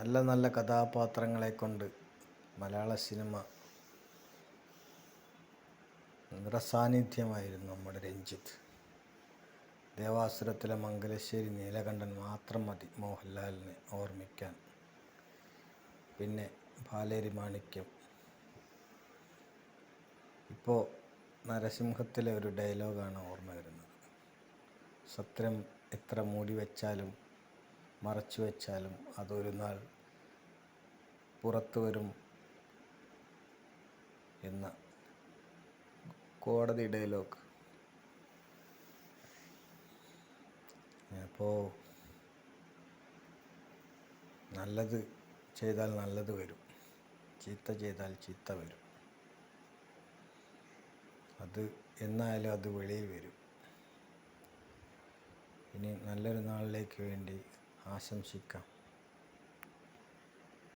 നല്ല നല്ല കഥാപാത്രങ്ങളെ കൊണ്ട് മലയാള സിനിമ നിറസാന്നിധ്യമായിരുന്നു നമ്മുടെ രഞ്ജിത്ത്. ദേവാസുരത്തിലെ മംഗലശ്ശേരി നീലകണ്ഠൻ മാത്രം മതി മോഹൻലാലിനെ ഓർമ്മിക്കാൻ. പിന്നെ പാലേരി മാണിക്യം. ഇപ്പോൾ നരസിംഹത്തിലെ ഒരു ഡയലോഗാണ് ഓർമ്മ വരുന്നത്. സത്യം എത്ര മൂടി വെച്ചാലും മറച്ചു വെച്ചാലും അതൊരു നാൾ പുറത്തു വരും എന്ന കോടതി ഡയലോഗ്. അപ്പോൾ നല്ലത് ചെയ്താൽ നല്ലത് വരും, ചീത്ത ചെയ്താൽ ചീത്ത വരും. അത് എന്നായാലും അത് വെളിയിൽ വരും. ഇനി നല്ലൊരു നാളിലേക്ക് വേണ്ടി ആശംസിക്കാം.